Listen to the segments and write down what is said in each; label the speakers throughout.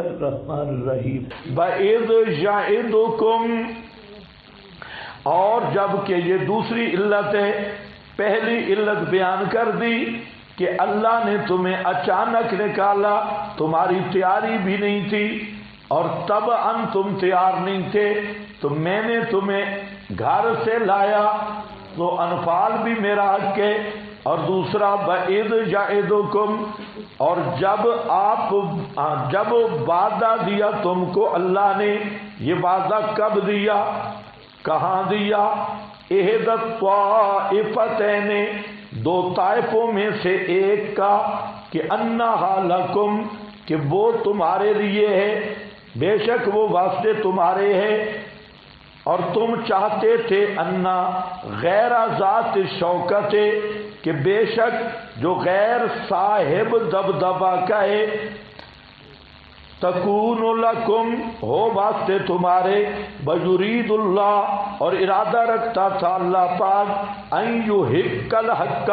Speaker 1: الرحمن الرحیم وَإِذْ يَعِدُكُمْ، اور جب کہ یہ دوسری علت ہے، پہلی علت بیان کر دی کہ اللہ نے تمہیں اچانک نکالا، تمہاری تیاری بھی نہیں تھی اور طبعاً تم تیار نہیں تھے، تو میں نے تمہیں گھر سے لایا، تو انفال بھی میرا حق ہے۔ اور دوسرا وَإِذْ يَعِدُكُمْ، اور جب وعدہ دیا تم کو اللہ نے، یہ وعدہ کب دیا، کہاں دیا؟ احد الطائفتین، دو طائفوں میں سے ایک کا، کہ انہا لکم، کہ وہ تمہارے لیے ہے، بے شک وہ واسطے تمہارے ہے، اور تم چاہتے تھے انا غیر ذات شوکت، کہ بے شک جو غیر صاحب دبدبا کا ہے، تکون لکم، ہو واسطے تمہارے، ویرید اللہ، اور ارادہ رکھتا تھا اللہ پاک، ان یحق الحق،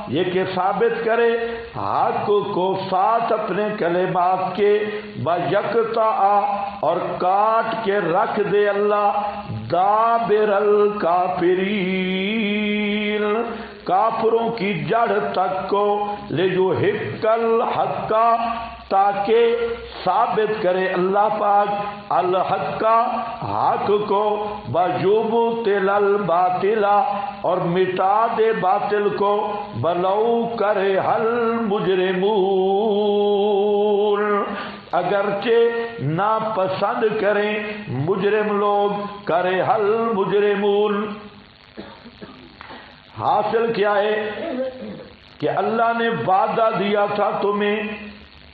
Speaker 1: یہ کہ ثابت کرے حق کو ساتھ اپنے کلمات کے، ویقطع، اور کاٹ کے رکھ دے اللہ دابر الکافرین، کافروں کی جڑ تک کو، لیحق الحق، تاکہ ثابت کرے اللہ پاک الحق، حق کو، ویبطل الباطل، اور مٹا دے باطل کو، ولو کرہ المجرمون، اگرچہ ناپسند کریں مجرم لوگ، کرہ المجرمون۔ حاصل کیا ہے کہ اللہ نے وعدہ دیا تھا تمہیں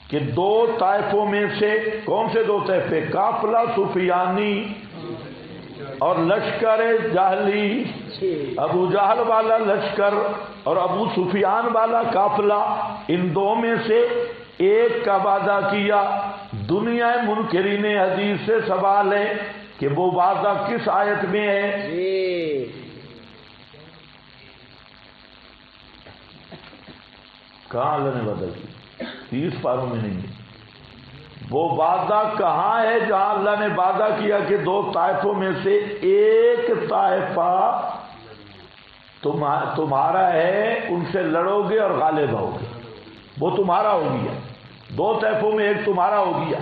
Speaker 1: کہ دو طائفوں میں سے، کون سے دو طائفے؟ قافلہ سفیانی اور لشکر جہلی، ابو جہل والا لشکر اور ابو سفیان والا قافلہ، ان دو میں سے ایک کا وعدہ کیا۔ دنیا منکرین حدیث سے سوال ہے کہ وہ وعدہ کس آیت میں ہے؟ کہاں اللہ نے وعدہ کی؟ 30 پاروں میں نہیں ہے۔ وہ وعدہ کہاں ہے جہاں اللہ نے وعدہ کیا کہ دو طائفوں میں سے ایک طائفہ تمہارا ہے، ان سے لڑو گے اور غالب ہو گے، وہ تمہارا ہو گیا، دو طائفوں میں ایک تمہارا ہو گیا۔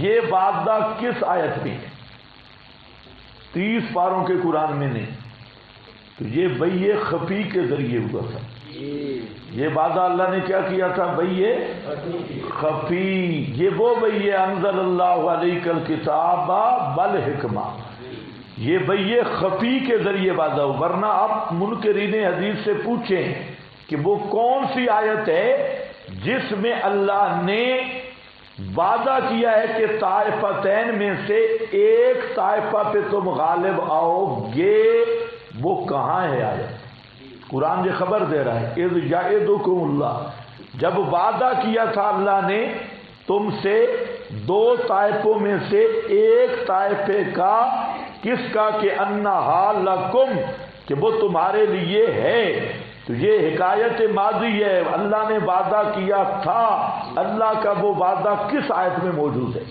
Speaker 1: یہ وعدہ کس آیت میں ہے؟ 30 پاروں کے قرآن میں نہیں۔ تو یہ بیع خفی کے ذریعے ہوا تھا۔ یہ وعدہ اللہ نے کیا کیا تھا؟ بیع خفی۔ یہ وہ بیع انزل اللہ علیک الکتاب والحکمہ، یہ بیع خفی کے ذریعے وعدہ ہو۔ ورنہ آپ منکرین حدیث سے پوچھیں کہ وہ کون سی آیت ہے جس میں اللہ نے وعدہ کیا ہے کہ طائفتین میں سے ایک طائفہ پہ تم غالب آؤ گے، وہ کہاں ہے آیت؟ قرآن یہ خبر دے رہا ہے، اذ یعدکم اللہ، جب وعدہ کیا تھا اللہ نے تم سے دو طائفوں میں سے ایک طائفے کا، کس کا؟ کہ انہا لکم، کہ وہ تمہارے لیے ہے۔ تو یہ حکایت ماضی ہے، اللہ نے وعدہ کیا تھا۔ اللہ کا وہ وعدہ کس آیت میں موجود ہے؟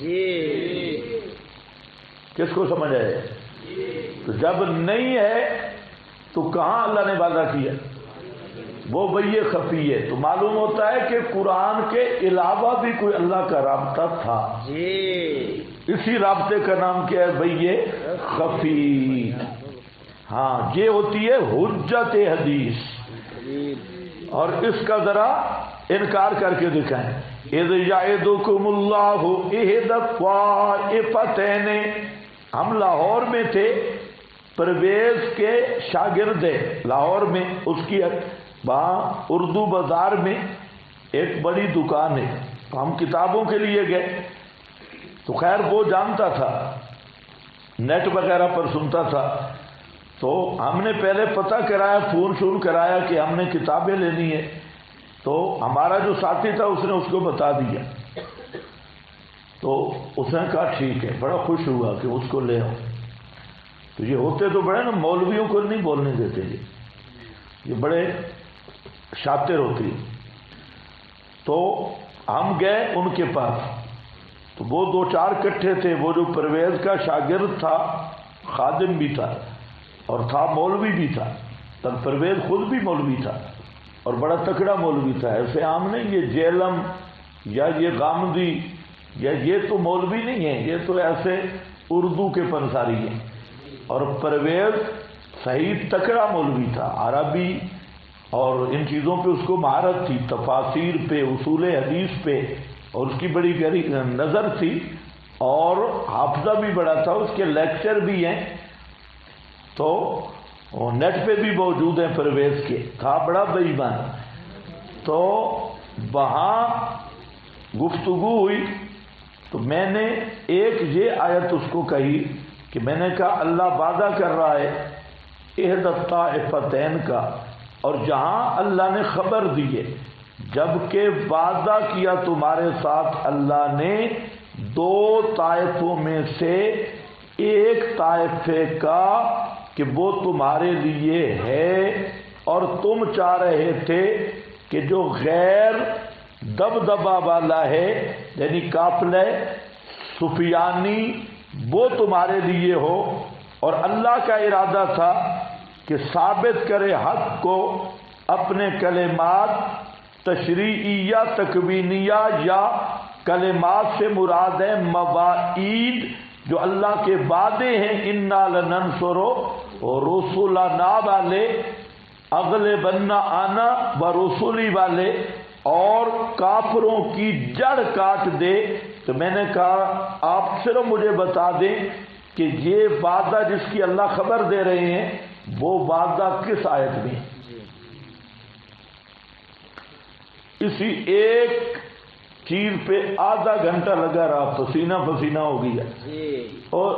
Speaker 1: کس کو سمجھ آئے؟ تو جب نہیں ہے تو کہاں اللہ نے وعدہ کیا؟ وہ بیع خفی ہے۔ تو معلوم ہوتا ہے کہ قرآن کے علاوہ بھی کوئی اللہ کا رابطہ تھا، اسی رابطے کا نام کیا ہے؟ بیع خفی۔ ہاں، یہ ہوتی ہے حجت حدیث، اور اس کا ذرا انکار کر کے دکھائیں۔ اذ یعدکم اللہ احد الطائفتین، ہم لاہور میں تھے، پرویز کے شاگرد لاہور میں، اس کی وہاں اردو بازار میں ایک بڑی دکان ہے، تو ہم کتابوں کے لیے گئے، تو خیر وہ جانتا تھا، نیٹ وغیرہ پر سنتا تھا، تو ہم نے پہلے پتہ کرایا، فون کرایا کہ ہم نے کتابیں لینی ہے، تو ہمارا جو ساتھی تھا اس نے اس کو بتا دیا، تو اس نے کہا ٹھیک ہے، بڑا خوش ہوا کہ اس کو لے آؤ۔ تو یہ ہوتے تو بڑے نا، مولویوں کو نہیں بولنے دیتے، یہ بڑے شاطر ہوتے۔ تو ہم گئے ان کے پاس، تو وہ دو چار کٹھے تھے. وہ جو پرویز کا شاگرد تھا خادم بھی تھا اور تھا مولوی بھی تھا. تب پرویز خود بھی مولوی تھا اور بڑا تکڑا مولوی تھا. ایسے عام نہیں یہ جیلم یا یہ غامدی یا یہ تو مولوی نہیں ہے, یہ تو ایسے اردو کے پنساری ہیں. اور پرویز صحیح تکڑا مولوی تھا, عربی اور ان چیزوں پہ اس کو مہارت تھی, تفاسیر پہ, اصول حدیث پہ, اور اس کی بڑی گہری نظر تھی اور حافظہ بھی بڑا تھا. اس کے لیکچر بھی ہیں تو نیٹ پہ بھی موجود ہیں پرویز کے. تھا بڑا بے ایمان. تو وہاں گفتگو ہوئی تو میں نے ایک یہ آیت اس کو کہی کہ میں نے کہا اللہ وعدہ کر رہا ہے احد الطائفتین کا, اور جہاں اللہ نے خبر دی ہے جبکہ وعدہ کیا تمہارے ساتھ اللہ نے دو طائفوں میں سے ایک طائفے کا کہ وہ تمہارے لیے ہے, اور تم چاہ رہے تھے کہ جو غیر دبدبہ والا ہے یعنی قافلہ سفیانی وہ تمہارے لیے ہو, اور اللہ کا ارادہ تھا کہ ثابت کرے حق کو اپنے کلمات تشریعیہ تکوینیہ یا کلمات سے مراد ہے مواعید جو اللہ کے وعدے ہیں. انا لننصر رسلنا والے, اغلبن انا ورسلی والے, اور کافروں کی جڑ کاٹ دے. تو میں نے کہا آپ صرف مجھے بتا دیں کہ یہ وعدہ جس کی اللہ خبر دے رہے ہیں وہ وعدہ کس آیت میں. اسی ایک چیز پہ آدھا گھنٹہ لگا رہا, پسینہ پسینہ ہو گیا. اور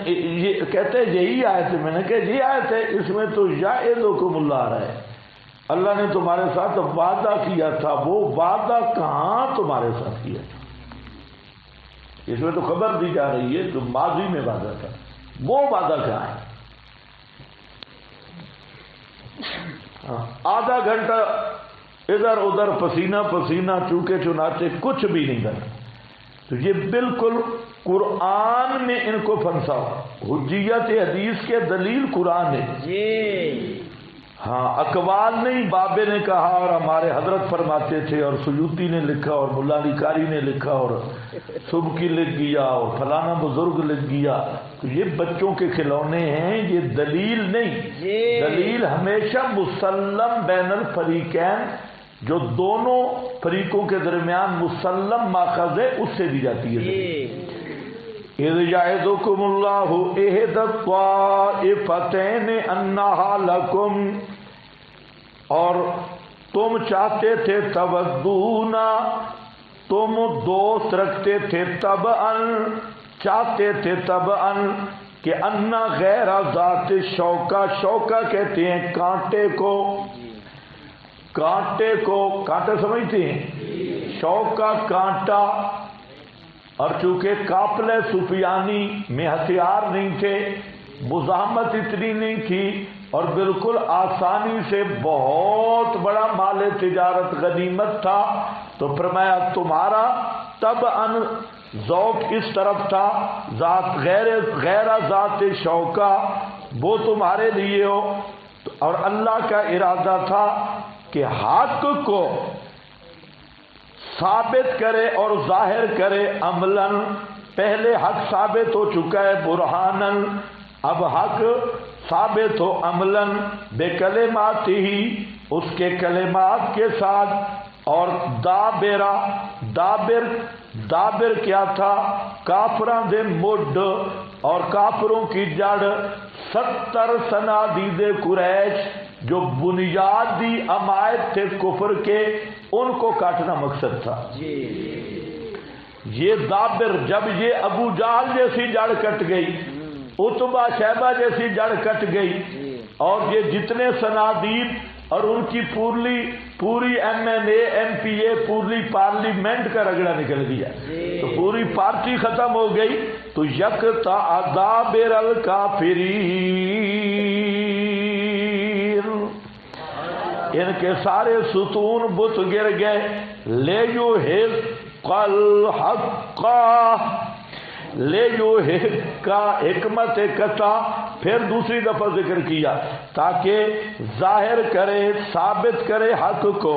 Speaker 1: یہ کہتے یہی آیت ہے. میں نے کہا یہ آیت ہے, اس میں تو یعدکم اللہ آ رہا ہے, اللہ نے تمہارے ساتھ وعدہ کیا تھا. وہ وعدہ کہاں تمہارے ساتھ کیا تھا؟ اس میں تو خبر دی جا رہی ہے جو ماضی میں وعدہ تھا, وہ وعدہ کہاں ہے؟ آدھا گھنٹہ ادھر ادھر پسینہ پسینہ چوکے چناچے کچھ بھی نہیں کرنا. تو یہ بالکل قرآن میں ان کو پھنسا. حجیت حدیث کے دلیل قرآن ہے. ہاں اقوال نہیں. بابے نے کہا اور ہمارے حضرت فرماتے تھے اور سیوطی نے لکھا اور ملا علی قاری نے لکھا اور سبکی لکھ گیا اور فلانا بزرگ لکھ گیا. تو یہ بچوں کے کھلونے ہیں, یہ دلیل نہیں. دلیل ہمیشہ مسلم بین الفریقین, جو دونوں فریقوں کے درمیان مسلم ماخذ ہے, اس سے دی جاتی ہے. اذ یعدکم اللہ احد الطائفتین انہا لکم, اور تم چاہتے تھے تودونا, تم دوست رکھتے تھے طبعاً, چاہتے تھے طبعاً کہ انا غیر ذات شوکا, شوکا کہتے ہیں کانٹے کو, کانٹے کو, کانٹا سمجھتے ہیں, شوکا کانٹا. اور چونکہ قافلہ سفیانی میں ہتھیار نہیں تھے, مزاحمت اتنی نہیں تھی, اور بالکل آسانی سے بہت بڑا مال تجارت غنیمت تھا, تو فرمایا تمہارا طبعاً ذوق اس طرف تھا, ذات غیر ذات شوکا وہ تمہارے لیے ہو. اور اللہ کا ارادہ تھا کہ حق کو ثابت کرے اور ظاہر کرے عملاً. پہلے حق ثابت ہو چکا ہے برہاناً, اب حق ثابت ہو عملاً بے کلمات ہی, اس کے کلمات کے ساتھ. اور دابرہ, دابر کیا تھا؟ کافراں دے مڈ, اور کافروں کی جڑ 70 صنادید قریش جو بنیادی عمائد تھے کفر کے, ان کو کاٹنا مقصد تھا. یہ دابر, جب یہ ابو جہل جیسی جڑ کٹ گئی, عتبہ شیبہ جیسی جڑ کٹ گئی, اور یہ جتنے صنادید اور ان کی پوری M N A M P A پوری پارلیمنٹ کا رگڑا نکل گیا, تو پوری پارٹی ختم ہو گئی. تو یکتا دابر الکافرین, ان کے سارے ستون بت گر گئے. لے یو ہز الحق لے جو کا حکمت قطع پھر دوسری دفعہ ذکر کیا تاکہ ظاہر کرے ثابت کرے حق کو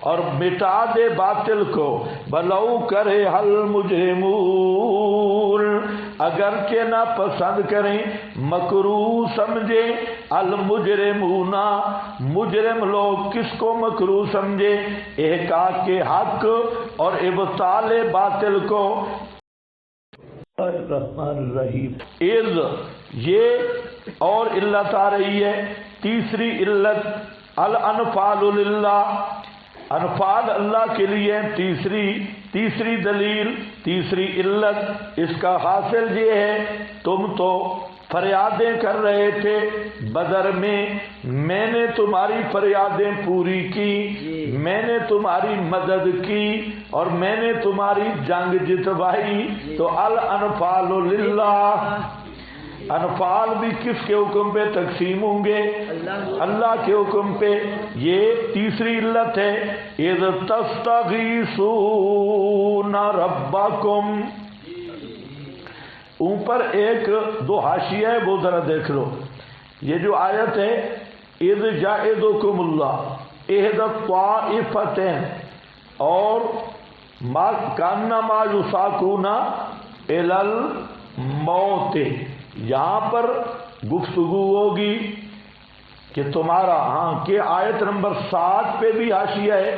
Speaker 1: اور مٹا دے باطل کو. بلو کرے حل مجرمون اگرچہ نہ پسند کریں مکروہ سمجھے المجرمون مجرم لوگ کس کو مکروہ سمجھے احقاق کے حق اور ابطال باطل کو. الرحمن الرحیم اذ یہ اور علت آ رہی ہے تیسری علت الانفال للہ انفال اللہ کے لیے. تیسری دلیل تیسری علت اس کا حاصل یہ ہے تم تو فریادیں کر رہے تھے بدر میں نے تمہاری فریادیں پوری کی میں نے تمہاری مدد کی اور میں نے تمہاری جنگ جتوائی. تو الانفال للہ انفال بھی کس کے حکم پہ تقسیم ہوں گے اللہ کے حکم پہ. یہ تیسری علت ہے اذ تستغیثون ربکم. اوپر ایک دو حاشیہ ہے وہ ذرا دیکھ لو. یہ جو آیت ہے اذ جاعدکم اللہ احد الطائفتین اور ما کاننا ما یساقون الی الموت یہاں پر گفتگو ہوگی کہ تمہارا کہ آیت نمبر 7 پہ بھی حاشیہ ہے.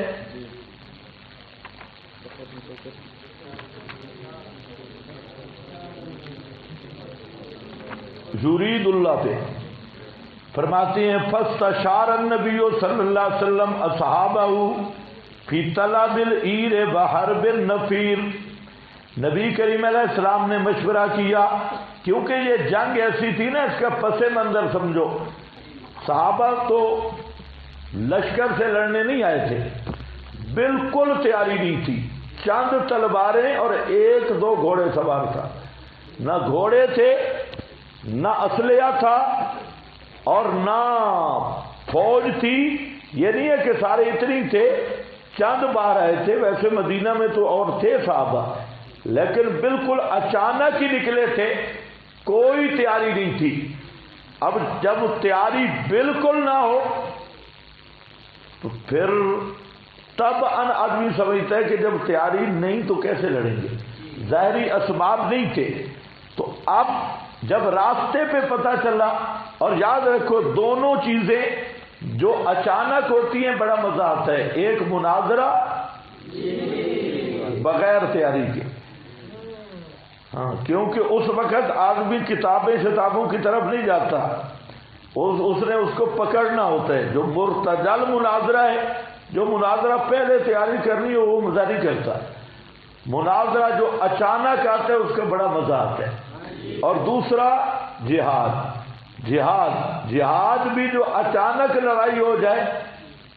Speaker 1: یرید اللہ پہ فرماتے ہیں فاستشار النبی صلی اللہ علیہ وسلم اصحابہ فی طلب العیر وحرب النفیر. نبی کریم علیہ السلام نے مشورہ کیا کیونکہ یہ جنگ ایسی تھی نا اس کا پس منظر سمجھو. صحابہ تو لشکر سے لڑنے نہیں آئے تھے بالکل تیاری نہیں تھی. چند تلواریں اور 1-2 گھوڑے سوار تھا. نہ گھوڑے تھے نہ اسلحہ تھا اور نہ فوج تھی. یہ نہیں ہے کہ سارے اتنی تھے چند بار آئے تھے. ویسے مدینہ میں تو اور تھے صحابہ لیکن بالکل اچانک ہی نکلے تھے کوئی تیاری نہیں تھی. اب جب تیاری بالکل نہ ہو تو پھر تب آدمی سمجھتا ہے کہ جب تیاری نہیں تو کیسے لڑیں گے. ظاہری اسباب نہیں تھے. تو اب جب راستے پہ پتہ چلا اور یاد رکھو دونوں چیزیں جو اچانک ہوتی ہیں بڑا مزہ آتا ہے. ایک مناظرہ بغیر تیاری کے کیونکہ اس وقت آدمی کتابوں کی طرف نہیں جاتا. اس نے اس کو پکڑنا ہوتا ہے. جو مرتجل مناظرہ ہے جو مناظرہ پہلے تیاری کرنی ہو وہ مزہ نہیں کرتا. مناظرہ جو اچانک آتا ہے اس کا بڑا مزہ آتا ہے. اور دوسرا جہاد بھی جو اچانک لڑائی ہو جائے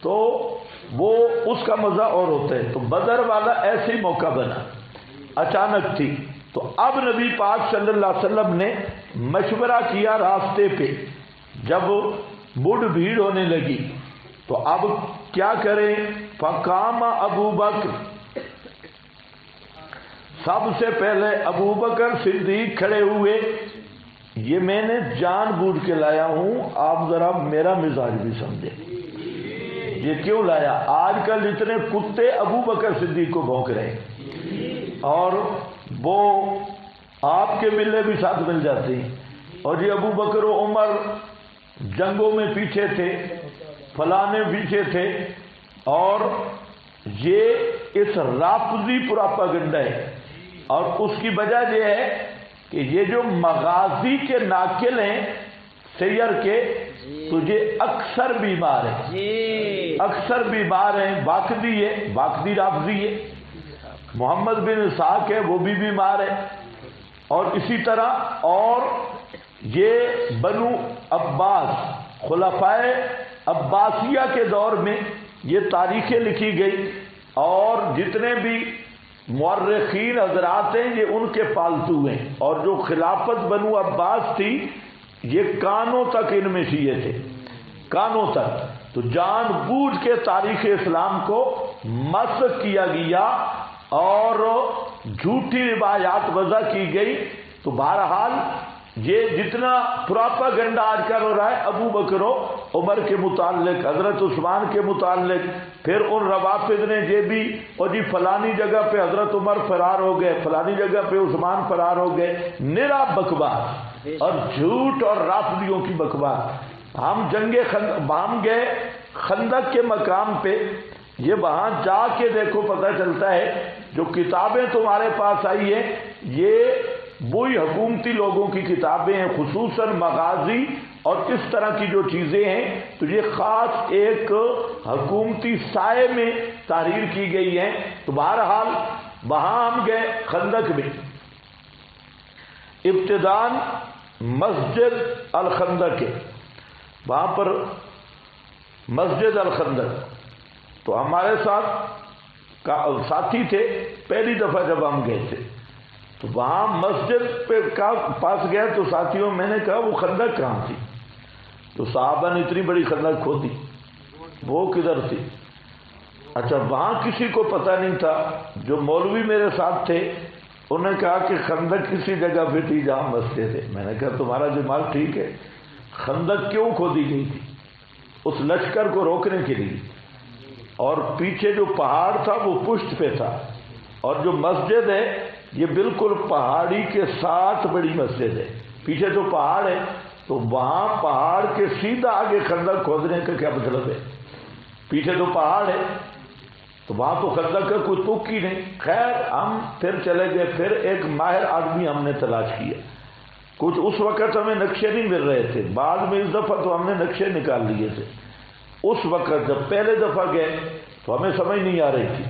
Speaker 1: تو وہ اس کا مزہ اور ہوتا ہے. تو بدر والا ایسے ہی موقع بنا اچانک تھی. تو اب نبی پاک صلی اللہ علیہ وسلم نے مشورہ کیا راستے پہ جب مڈ بھیڑ ہونے لگی تو اب کیا کریں. فقام ابو بکر سب سے پہلے ابو بکر صدیق کھڑے ہوئے. یہ میں نے جان بوجھ کے لایا ہوں آپ ذرا میرا مزاج بھی سمجھیں. یہ کیوں لایا؟ آج کل اتنے کتے ابو بکر صدیق کو بھونک رہے ہیں اور وہ آپ کے ملے بھی ساتھ مل جاتے ہیں. اور یہ ابو بکر و عمر جنگوں میں پیچھے تھے فلانے پیچھے تھے. اور یہ اس رافضی پراپاگنڈا ہے. اور اس کی وجہ یہ ہے کہ یہ جو مغازی کے ناقل ہیں سیر کے تجھے اکثر بیمار ہیں اکثر بیمار ہیں. باقدی رافضی ہے. محمد بن اسحاق ہے وہ بھی بیمار ہے. اور اسی طرح اور یہ بنو عباس خلفائے عباسیہ کے دور میں یہ تاریخیں لکھی گئی اور جتنے بھی مورخین حضرات ہیں یہ ان کے پالتو ہیں. اور جو خلافت بنو عباس تھی یہ کانوں تک ان میں شیعہ تھے کانوں تک. تو جان بوجھ کے تاریخ اسلام کو مسخ کیا گیا اور جھوٹی روایات وضع کی گئی. تو بہرحال یہ جتنا پراپاگنڈا آج کل ہو رہا ہے ابو بکر و عمر کے متعلق، حضرت عثمان کے متعلق، پھر ان روافض نے یہ بھی اور جی فلانی جگہ پہ حضرت عمر فرار ہو گئے، فلانی جگہ پہ عثمان فرار ہو گئے. نرا بکواس اور جھوٹ اور رافضیوں کی بکواس. ہم ہم گئے خندق کے مقام پہ، یہ وہاں جا کے دیکھو پتہ چلتا ہے جو کتابیں تمہارے پاس آئی ہیں یہ وہی حکومتی لوگوں کی کتابیں ہیں، خصوصاً مغازی اور اس طرح کی جو چیزیں ہیں. تو یہ خاص ایک حکومتی سائے میں تحریر کی گئی ہیں. تو بہرحال وہاں ہم گئے خندق میں. ابتدان مسجد الخندق ہے، وہاں پر مسجد الخندق. تو ہمارے ساتھ ساتھی تھے پہلی دفعہ جب ہم گئے تھے، تو وہاں مسجد پہ پاس گیا تو ساتھیوں میں نے کہا وہ خندق کہاں تھی؟ تو صحابہ نے اتنی بڑی خندق کھودی، وہ کدھر تھی؟ اچھا وہاں کسی کو پتہ نہیں تھا. جو مولوی میرے ساتھ تھے انہوں نے کہا کہ خندق کسی جگہ پہ تھی جہاں مسجد ہے. میں نے کہا تمہارا دماغ ٹھیک ہے؟ خندق کیوں کھودی گئی تھی؟ اس لشکر کو روکنے کے لیے. اور پیچھے جو پہاڑ تھا وہ پشت پہ تھا، اور جو مسجد ہے یہ بالکل پہاڑی کے ساتھ بڑی مسجد ہے. پیچھے تو پہاڑ ہے، تو وہاں پہاڑ کے سیدھا آگے خندق کھودنے کا کیا مطلب ہے؟ پیچھے تو پہاڑ ہے، تو وہاں تو خندق کا کوئی تک ہی نہیں. خیر ہم پھر چلے گئے. پھر ایک ماہر آدمی ہم نے تلاش کیا. کچھ اس وقت ہمیں نقشے نہیں مل رہے تھے، بعد میں اس دفعہ تو ہم نے نقشے نکال لیے تھے. اس وقت جب پہلے دفعہ گئے تو ہمیں سمجھ نہیں آ رہی تھی.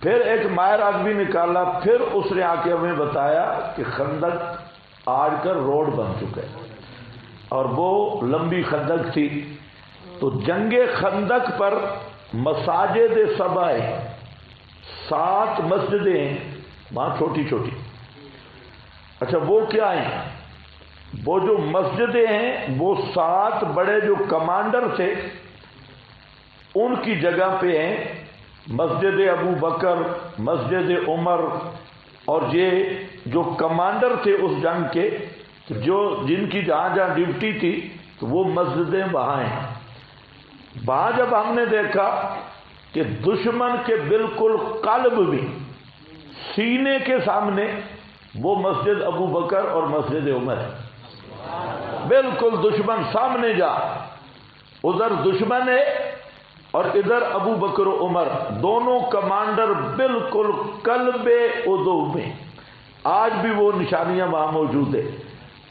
Speaker 1: پھر ایک ماہر آدمی نکالا، پھر اس نے آ کے ہمیں بتایا کہ خندق آج کل روڈ بن چکا ہے اور وہ لمبی خندق تھی. تو جنگ خندق پر مساجد سبع 7 مسجدیں ہیں وہاں چھوٹی چھوٹی. اچھا وہ کیا ہیں؟ وہ جو مسجدیں ہیں وہ 7 بڑے جو کمانڈر تھے ان کی جگہ پہ ہیں. مسجد ابو بکر، مسجد عمر، اور یہ جو کمانڈر تھے اس جنگ کے جو جن کی جہاں جہاں ڈیوٹی تھی تو وہ مسجدیں وہاں ہیں. وہاں جب ہم نے دیکھا کہ دشمن کے بالکل قلب میں سینے کے سامنے وہ مسجد ابو بکر اور مسجد عمر ہے. بالکل دشمن سامنے جا، ادھر دشمن ہے اور ادھر ابو بکر و عمر، دونوں کمانڈر بالکل قلب عدو میں. آج بھی وہ نشانیاں وہاں موجود ہیں.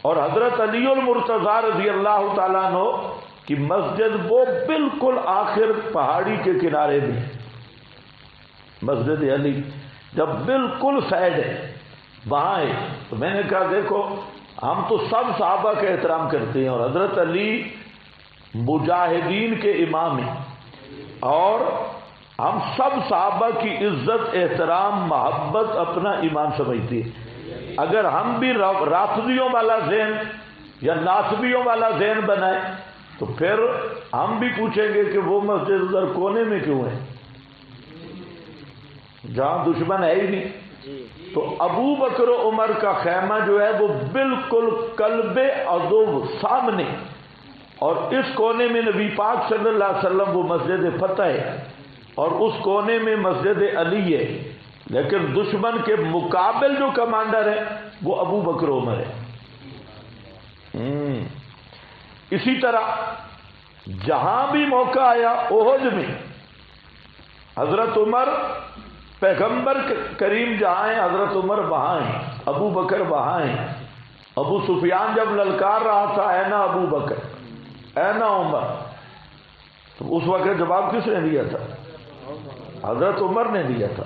Speaker 1: اور حضرت علی المرتضیٰ رضی اللہ تعالیٰ عنہ کی مسجد وہ بالکل آخر پہاڑی کے کنارے میں، مسجد علی جب بالکل سائڈ ہے وہاں ہے. تو میں نے کہا دیکھو ہم تو سب صحابہ کا احترام کرتے ہیں اور حضرت علی مجاہدین کے امام ہیں اور ہم سب صحابہ کی عزت، احترام، محبت اپنا ایمان سمجھتے ہیں. اگر ہم بھی رافضیوں والا ذہن یا ناصبیوں والا ذہن بنائیں تو پھر ہم بھی پوچھیں گے کہ وہ مسجد ادھر کونے میں کیوں ہے جہاں دشمن ہے ہی نہیں. تو ابو بکر و عمر کا خیمہ جو ہے وہ بالکل قلب عدو سامنے، اور اس کونے میں نبی پاک صلی اللہ علیہ وسلم وہ مسجد فتح ہے اور اس کونے میں مسجد علی ہے. لیکن دشمن کے مقابل جو کمانڈر ہے وہ ابو بکر و عمر ہے. اسی طرح جہاں بھی موقع آیا احد میں حضرت عمر، پیغمبر کریم جہاں ہیں حضرت عمر وہاں ہیں، ابو بکر وہاں ہیں. ابو سفیان جب للکار رہا تھا اینا ابو بکر اینا عمر، تو اس وقت جواب کس نے دیا تھا؟ حضرت عمر نے دیا تھا.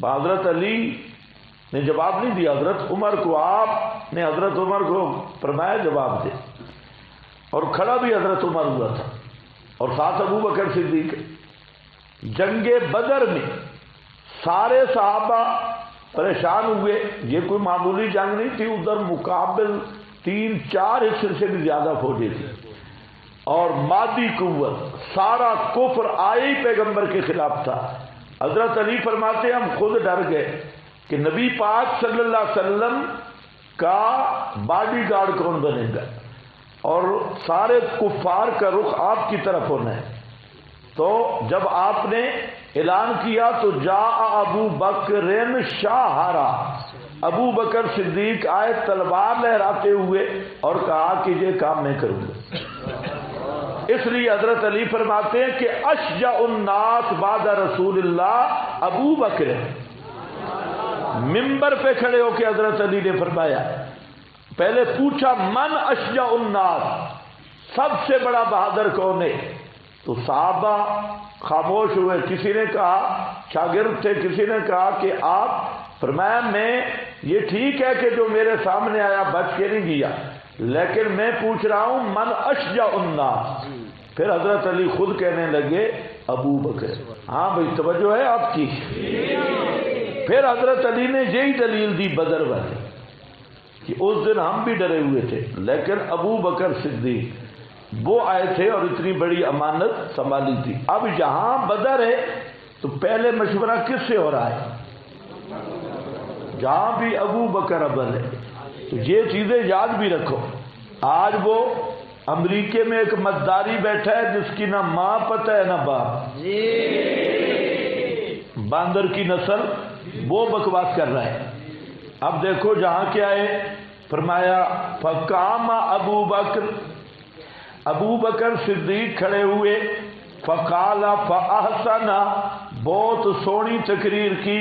Speaker 1: حضرت علی نے جواب نہیں دیا، حضرت عمر کو، آپ نے حضرت عمر کو فرمایا جواب دے، اور کھڑا بھی حضرت عمر ہوا تھا اور ساتھ ابو بکر صدیق. جنگ بدر میں سارے صحابہ پریشان ہوئے. یہ کوئی معمولی جنگ نہیں تھی، ادھر مقابل 3-4 حصے سے بھی زیادہ فوجیں تھی اور مادی قوت، سارا کفر آئی پیغمبر کے خلاف تھا. حضرت علی فرماتے ہم خود ڈر گئے کہ نبی پاک صلی اللہ علیہ وسلم کا باڈی گارڈ کون بنے گا اور سارے کفار کا رخ آپ کی طرف ہونا ہے. تو جب آپ نے اعلان کیا تو جا ابو بکر شاہرا، ابو بکر صدیق آئے تلوار لہراتے ہوئے اور کہا کہ یہ کام میں کروں گا. اس لیے حضرت علی فرماتے ہیں کہ اشجع الناس بعد رسول اللہ ابو بکر. ممبر پہ کھڑے ہو کے حضرت علی نے فرمایا، پہلے پوچھا من اشجع الناس، سب سے بڑا بہادر کون ہے؟ تو صحابہ خاموش ہوئے. کسی نے کہا، شاگرد تھے، کسی نے کہا کہ آپ. فرمایا میں، یہ ٹھیک ہے کہ جو میرے سامنے آیا بچ کے نہیں گیا، لیکن میں پوچھ رہا ہوں من اشجع الناس. پھر حضرت علی خود کہنے لگے ابو بکر. ہاں بھائی توجہ ہے آپ کی. پھر حضرت علی نے یہی دلیل دی بدر والی کہ اس دن ہم بھی ڈرے ہوئے تھے لیکن ابو بکر صدیق وہ آئے تھے اور اتنی بڑی امانت سنبھالی تھی. اب یہاں بدر ہے تو پہلے مشورہ کس سے ہو رہا ہے؟ جہاں بھی ابو بکر اول ہے. تو یہ چیزیں یاد بھی رکھو. آج وہ امریکے میں ایک مزداری بیٹھا ہے جس کی نہ ماں پتہ ہے نہ باپ، باندر کی نسل، وہ بکواس کر رہا ہے. اب دیکھو جہاں کیا ہے، فرمایا فقام ابو بکر، ابو بکر صدیق کھڑے ہوئے. فقال فاحسن، بہت سونی تقریر کی.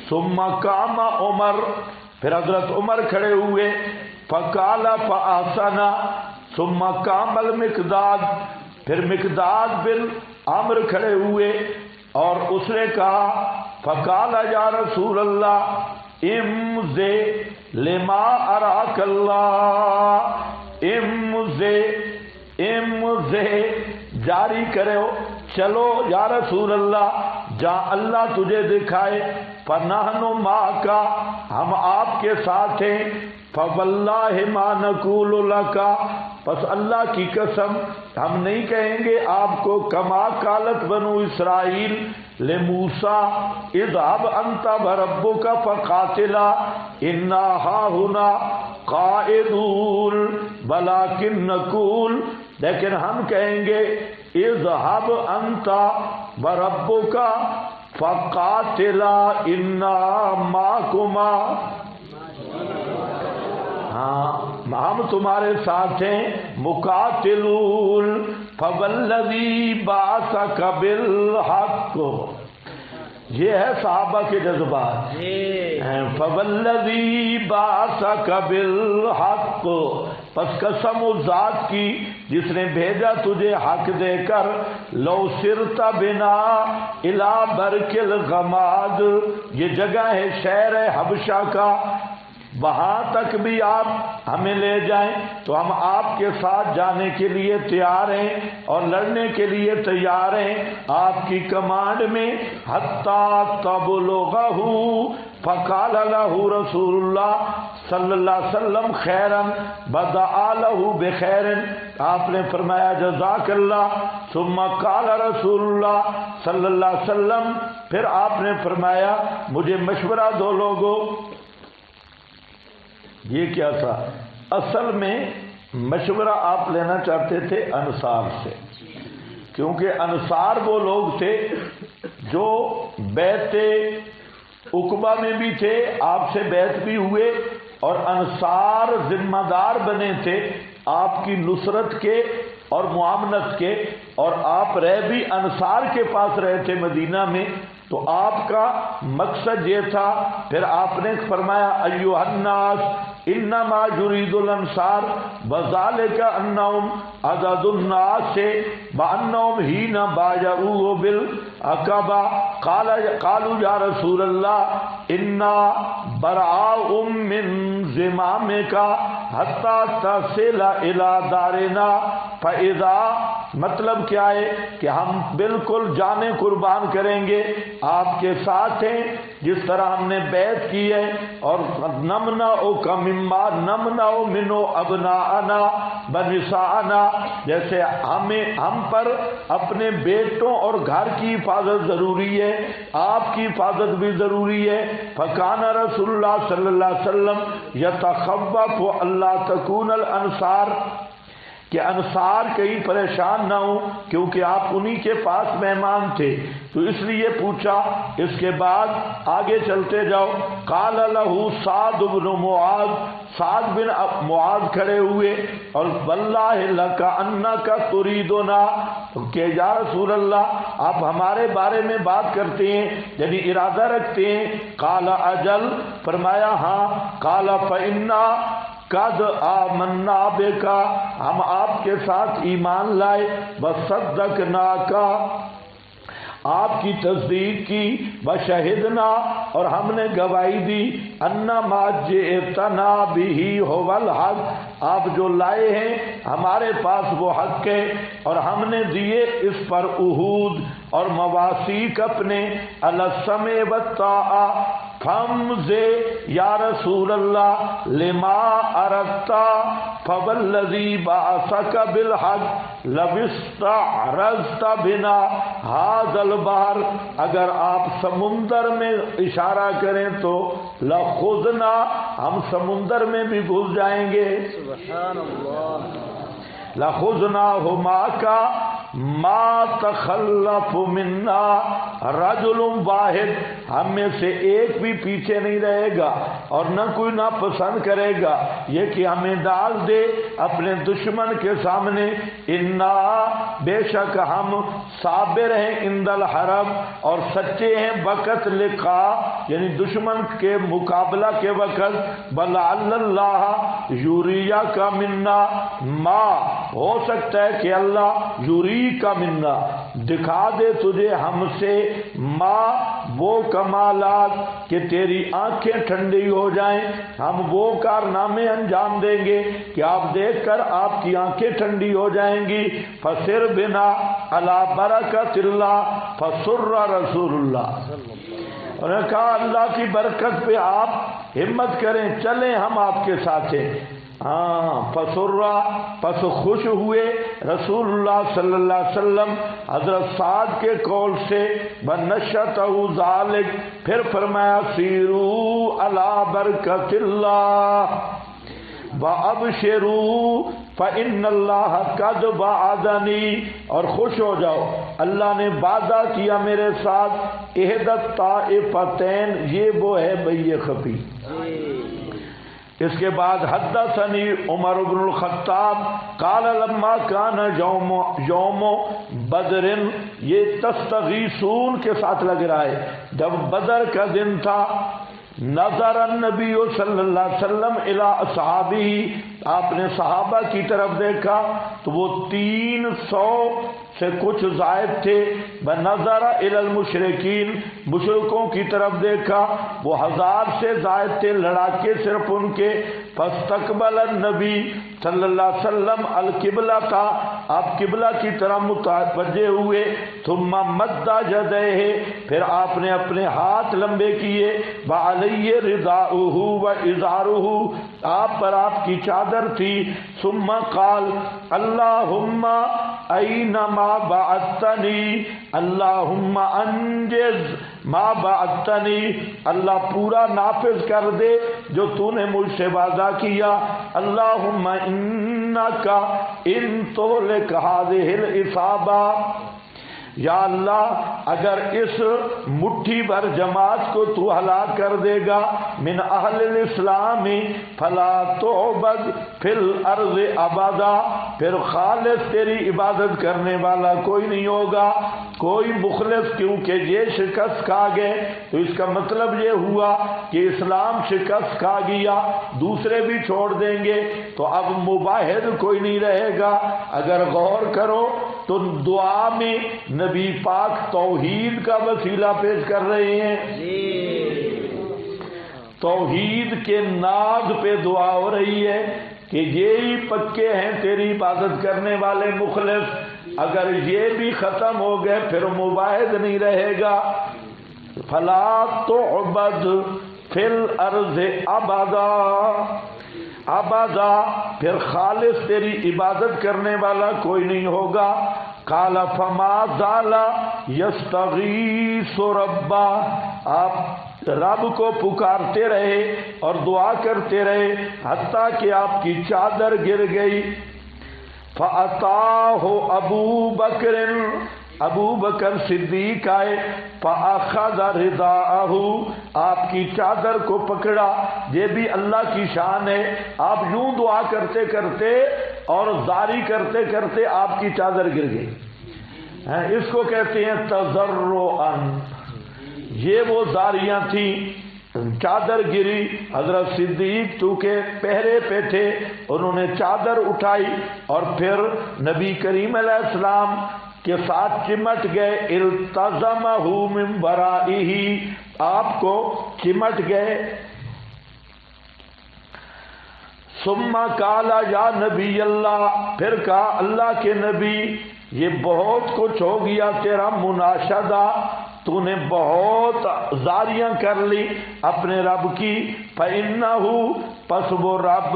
Speaker 1: ثم قام عمر، پھر حضرت عمر کھڑے ہوئے. فقال فاحسن ثم قام المقداد، پھر مقداد بن عمرو کھڑے ہوئے اور اس نے کہا فقال یا رسول اللہ امضِ لما اراک اللہ، امضِ جاری کرو، چلو یا رسول اللہ جہاں اللہ تجھے دکھائے. فنحن معک، ہم آپ کے ساتھ ہیں. فواللہ ما نقول لک، پس اللہ کی قسم ہم نہیں کہیں گے آپ کو کما قالت بنو اسرائیل لموسیٰ اذهب انت وربک فقاتلا انا ہاہنا قاعدون، ولکن نقول، لیکن ہم کہیں گے اذهب انت وربک فقاتلا انا معکما، ہاں ہم تمہارے ساتھ ہیں. مقاتلون فوالذی بعثک بالحق، یہ ہے صحابہ کے جذبات. فوالذی بعثک بالحق، پس قسم اس ذات کی جس نے بھیجا تجھے حق دے کر. لو سرت بنا الی برک الغماد، یہ جگہ ہے شہر حبشہ کا، وہاں تک بھی آپ ہمیں لے جائیں تو ہم آپ کے ساتھ جانے کے لیے تیار ہیں اور لڑنے کے لیے تیار ہیں آپ کی کمانڈ میں. حتیٰ تبلغہ، فقال لہ رسول اللہ صلی اللہ علیہ وسلم خیرن بدعا لہ بخیرن، آپ نے فرمایا جزاک اللہ. ثم قال رسول اللہ صلی اللہ علیہ وسلم، پھر آپ نے فرمایا مجھے مشورہ دو لوگوں. یہ کیا تھا؟ اصل میں مشورہ آپ لینا چاہتے تھے انصار سے، کیونکہ انصار وہ لوگ تھے جو بیعت عقبہ میں بھی تھے، آپ سے بیعت بھی ہوئے، اور انصار ذمہ دار بنے تھے آپ کی نصرت کے اور معاونت کے، اور آپ رہ بھی انصار کے پاس رہے تھے مدینہ میں. تو آپ کا مقصد یہ تھا. پھر آپ نے فرمایا ایھا الناس انما یرید الانصار وذلک انہم عدد الناس وانہم حین بایعوہ بالعقبہ قالوا یا رسول اللہ انا براء من زمامک حتی تصل الی دارنا فَإِذَا مطلب کیا ہے کہ ہم بالکل جانیں قربان کریں گے، آپ کے ساتھ ہیں جس طرح ہم نے بیعت کی ہے، اور نمنعک مما نمنع من ابناءنا ونساءنا، جیسے ہم پر اپنے بیٹوں اور گھر کی حفاظت ضروری ہے، آپ کی حفاظت بھی ضروری ہے۔ فکان رسول اللہ صلی اللہ علیہ وسلم یتخوف اللہ تکون الانصار، کہ انصار کہیں پریشان نہ ہوں، کیونکہ آپ انہی کے پاس مہمان تھے، تو اس لیے پوچھا۔ اس کے بعد آگے چلتے جاؤ، قال لہ سعد بن معاذ، سعد بن معاذ کھڑے ہوئے اور واللہ لک انک تریدنا، کہ یا رسول اللہ آپ ہمارے بارے میں بات کرتے ہیں، یعنی ارادہ رکھتے ہیں۔ قال اجل، فرمایا ہاں۔ قال فإنا قد آمنا بک، ہم آپ کے ساتھ ایمان لائے، وصدقناک، آپ کی تصدیق کی، وشہدنا، اور ہم نے گواہی دی، ان ما جئتنا بہ ھو الحق، آپ جو لائے ہیں ہمارے پاس وہ حق ہے، اور ہم نے دیے اس پر عہود اور مواثیق اپنے، علی السمع والطاعہ، فامضی یا رسول اللہ لما اردت فوالذی بعثک بالحق لو استعرضت بنا ھذا البحر، اگر آپ سمندر میں اشارہ کریں تو لخذنا، ہم سمندر میں بھی گھس جائیں گے۔
Speaker 2: سبحان اللہ۔
Speaker 1: لخذناہ معک ما تخلف منا رجل واحد، ہم میں سے ایک بھی پیچھے نہیں رہے گا، اور نہ کوئی نہ پسند کرے گا یہ کہ ہمیں ڈال دے اپنے دشمن کے سامنے۔ انا، بے شک ہم، صابر ہیں عند الحرب، اور سچے ہیں وقت لقاء، یعنی دشمن کے مقابلہ کے وقت۔ بلعل اللہ یوریا کا منا ما، ہو سکتا ہے کہ اللہ یوری کا منا، دکھا دے تجھے ہم سے، ما، وہ کمالات، کہ تیری آنکھیں ٹھنڈی ہو جائیں، ہم وہ کارنامے انجام دیں گے کہ آپ دیکھ کر آپ کی آنکھیں ٹھنڈی ہو جائیں گی۔ فسر بنا علی برکت اللہ، فسر رسول اللہ، انہوں نے کہا اللہ کی برکت پہ آپ ہمت کریں، چلیں ہم آپ کے ساتھ ہیں۔ ہاں، فسرا، پس خوش ہوئے رسول اللہ صلی اللہ علیہ وسلم حضرت سعد کے قول سے، بنشتہ ذالک، پھر فرمایا سیروا علی برکت اللہ وابشروا فإن اللہ قد وعدنی، اور خوش ہو جاؤ، اللہ نے وعدہ کیا میرے ساتھ، احدی الطائفتین، یہ وہ ہے بھئی خفی۔ اس کے بعد حدثنی عمر بن الخطاب قال لما کان یوم بدر، یہ تستغیثون کے ساتھ لگ رہا ہے، جب بدر کا دن تھا، نظر النبی صلی اللہ علیہ وسلم الی اصحابہ، آپ نے صحابہ کی طرف دیکھا تو وہ 300 سے کچھ زائد تھے، بنظر الی المشرکین، مشرکوں کی طرف دیکھا وہ 1000 سے زائد تھے، لڑاکے صرف ان کے۔ فاستقبل النبی صلی اللہ علیہ وسلم القبلہ تھا، آپ قبلہ کی طرف متوجہ ہوئے، ثم مد یدیہ، پھر آپ نے اپنے ہاتھ لمبے کیے، وعلیہ رداؤہ وازارہ، آپ پر آپ کی چادر تھی، ثم قال اللہم اینما بعثتنی، اللہم انجز ما بعثتنی، اللہ پورا نافذ کر دے جو تو نے مجھ سے وعدہ کیا، اللہم انکا ان تہلک ہذہ العصابہ، یا اللہ اگر اس مٹھی بھر جماعت کو تو ہلاک کر دے گا، من اہل الاسلام فلا تعبد فی الارض ابدا، پھر خالص تیری عبادت کرنے والا کوئی نہیں ہوگا، کوئی مخلص، کیونکہ یہ شکست کھا گئے تو اس کا مطلب یہ ہوا کہ اسلام شکست کھا گیا، دوسرے بھی چھوڑ دیں گے تو اب مباحد کوئی نہیں رہے گا۔ اگر غور کرو تو دعا میں نبی پاک توحید کا وسیلہ پیش کر رہے ہیں، توحید کے ناز پہ دعا ہو رہی ہے کہ کہ یہی پکے ہیں تیری عبادت کرنے والے مخلص، اگر یہ بھی ختم ہو گئے پھر مباعد نہیں رہے گا. فلا تعبد فی الارض ابدا، ابدا پھر خالص تیری عبادت کرنے والا کوئی نہیں ہوگا. قال فما زال یستغیث ربا، آپ رب کو پکارتے رہے اور دعا کرتے رہے حتیٰ کہ آپ کی چادر گر گئی. فأتاہ ابو بکر، ابو بکر صدیق آئے. فأخذ رداءہ، آپ کی چادر کو پکڑا. یہ بھی اللہ کی شان ہے، آپ یوں دعا کرتے کرتے اور زاری کرتے کرتے آپ کی چادر گر گئی. اس کو کہتے ہیں تضرعاً. یہ وہ زاریاں تھیں، چادر گری. حضرت صدیق چونکہ پہرے پہ تھے، انہوں نے چادر اٹھائی اور پھر نبی کریم علیہ السلام کے ساتھ چمٹ گئے. التزمہ من ورائہ، آپ کو چمٹ گئے. ثم قال یا نبی اللہ، پھر کہا اللہ کے نبی یہ بہت کچھ ہو گیا تیرا مناشدہ، تو نے بہت زاریاں کر لی اپنے رب کی. فَإِنَّهُ، پس وہ رب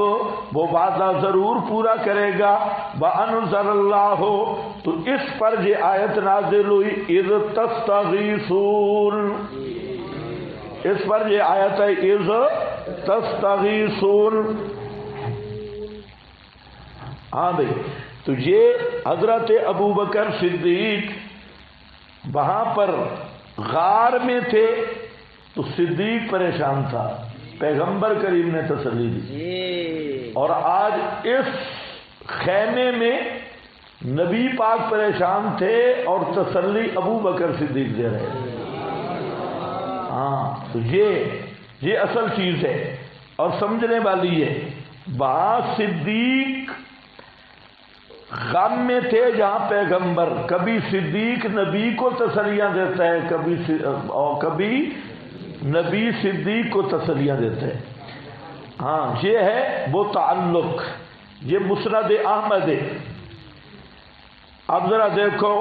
Speaker 1: وہ وعدہ ضرور پورا کرے گا. وَأَنزَلَ اللَّهُ، تو اس پر یہ آیت نازل ہوئی اِذْ تَسْتَغِیثُونَ، اس پر یہ آیت ہے اِذْ تَسْتَغِیثُونَ. ہاں بھئی، تو یہ حضرت ابو بکر صدیق وہاں پر غار میں تھے تو صدیق پریشان تھا، پیغمبر کریم نے تسلی دی. اور آج اس خیمے میں نبی پاک پریشان تھے اور تسلی ابو بکر صدیق دے رہے تھے. ہاں تو یہ اصل چیز ہے اور سمجھنے والی ہے. وہاں صدیق غم میں تھے جہاں پیغمبر. کبھی صدیق نبی کو تسلیاں دیتا ہے، کبھی نبی صدیق کو تسلیاں دیتا ہے. ہاں یہ ہے وہ تعلق، یہ مسند احمد ہے. اب ذرا دیکھو